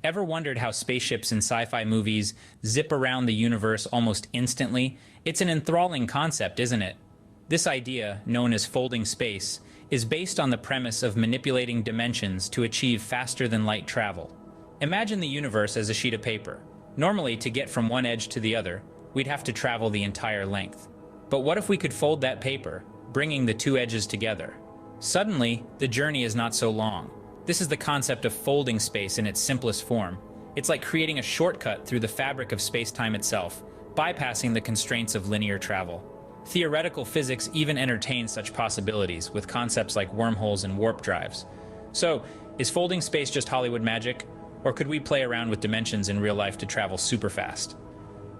Ever wondered how spaceships in sci-fi movies zip around the universe almost instantly? It's an enthralling concept, isn't it? This idea, known as folding space, is based on the premise of manipulating dimensions to achieve faster-than-light travel. Imagine the universe as a sheet of paper. Normally, to get from one edge to the other, we'd have to travel the entire length. But what if we could fold that paper, bringing the two edges together? Suddenly, the journey is not so long. This is the concept of folding space in its simplest form. It's like creating a shortcut through the fabric of space-time itself, bypassing the constraints of linear travel. Theoretical physics even entertains such possibilities with concepts like wormholes and warp drives. So, is folding space just Hollywood magic? Or could we play around with dimensions in real life to travel super fast?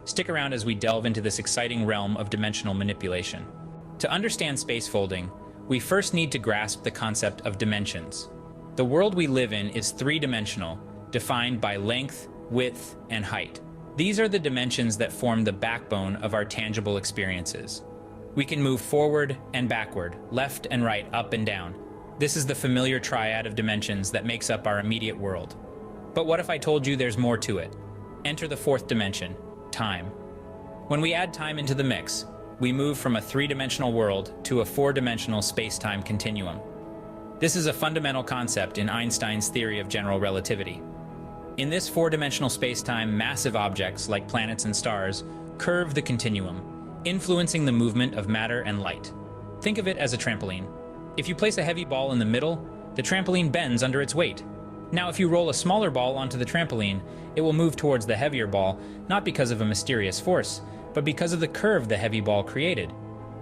Stick around as we delve into this exciting realm of dimensional manipulation. To understand space folding, we first need to grasp the concept of dimensions. The world we live in is three-dimensional, defined by length, width, and height. These are the dimensions that form the backbone of our tangible experiences. We can move forward and backward, left and right, up and down. This is the familiar triad of dimensions that makes up our immediate world. But what if I told you there's more to it? Enter the fourth dimension, time. When we add time into the mix, we move from a three-dimensional world to a four-dimensional space-time continuum. This is a fundamental concept in Einstein's theory of general relativity. In this four-dimensional space-time, massive objects like planets and stars curve the continuum, influencing the movement of matter and light. Think of it as a trampoline. If you place a heavy ball in the middle, the trampoline bends under its weight. Now, if you roll a smaller ball onto the trampoline, it will move towards the heavier ball, not because of a mysterious force, but because of the curve the heavy ball created.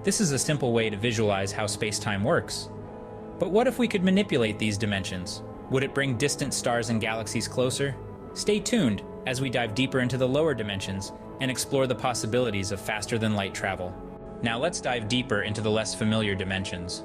This is a simple way to visualize how space-time works. But what if we could manipulate these dimensions? Would it bring distant stars and galaxies closer? Stay tuned as we dive deeper into the lower dimensions and explore the possibilities of faster-than-light travel. Now let's dive deeper into the less familiar dimensions.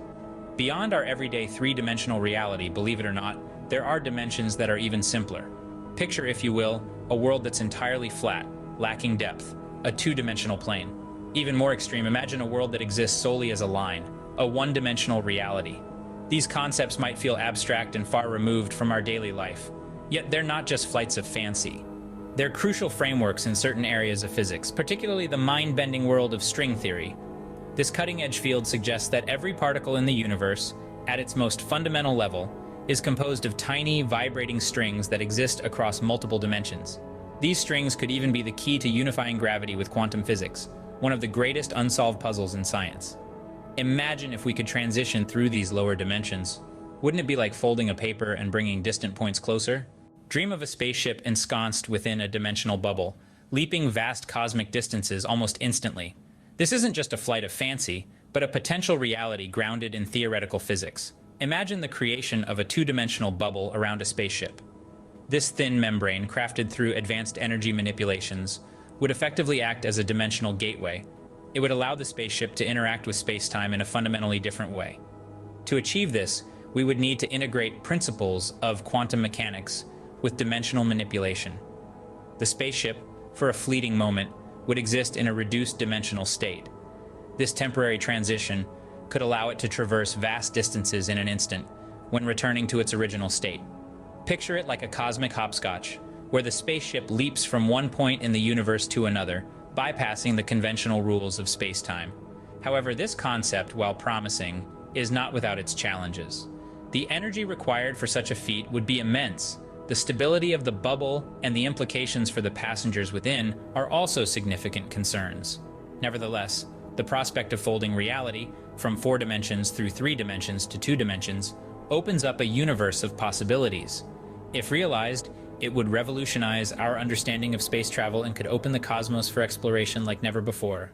Beyond our everyday three-dimensional reality, believe it or not, there are dimensions that are even simpler. Picture, if you will, a world that's entirely flat, lacking depth, a two-dimensional plane. Even more extreme, imagine a world that exists solely as a line, a one-dimensional reality. These concepts might feel abstract and far removed from our daily life, yet they're not just flights of fancy. They're crucial frameworks in certain areas of physics, particularly the mind-bending world of string theory. This cutting-edge field suggests that every particle in the universe, at its most fundamental level, is composed of tiny, vibrating strings that exist across multiple dimensions. These strings could even be the key to unifying gravity with quantum physics, one of the greatest unsolved puzzles in science. Imagine if we could transition through these lower dimensions. Wouldn't it be like folding a paper and bringing distant points closer? Dream of a spaceship ensconced within a dimensional bubble, leaping vast cosmic distances almost instantly. This isn't just a flight of fancy, but a potential reality grounded in theoretical physics. Imagine the creation of a two-dimensional bubble around a spaceship. This thin membrane, crafted through advanced energy manipulations, would effectively act as a dimensional gateway. It would allow the spaceship to interact with space-time in a fundamentally different way. To achieve this, we would need to integrate principles of quantum mechanics with dimensional manipulation. The spaceship, for a fleeting moment, would exist in a reduced dimensional state. This temporary transition could allow it to traverse vast distances in an instant when returning to its original state. Picture it like a cosmic hopscotch, where the spaceship leaps from one point in the universe to another, bypassing the conventional rules of space-time. However, this concept, while promising, is not without its challenges. The energy required for such a feat would be immense. The stability of the bubble and the implications for the passengers within are also significant concerns. Nevertheless, the prospect of folding reality from 4 dimensions through 3 dimensions to 2 dimensions opens up a universe of possibilities. If realized, it would revolutionize our understanding of space travel and could open the cosmos for exploration like never before.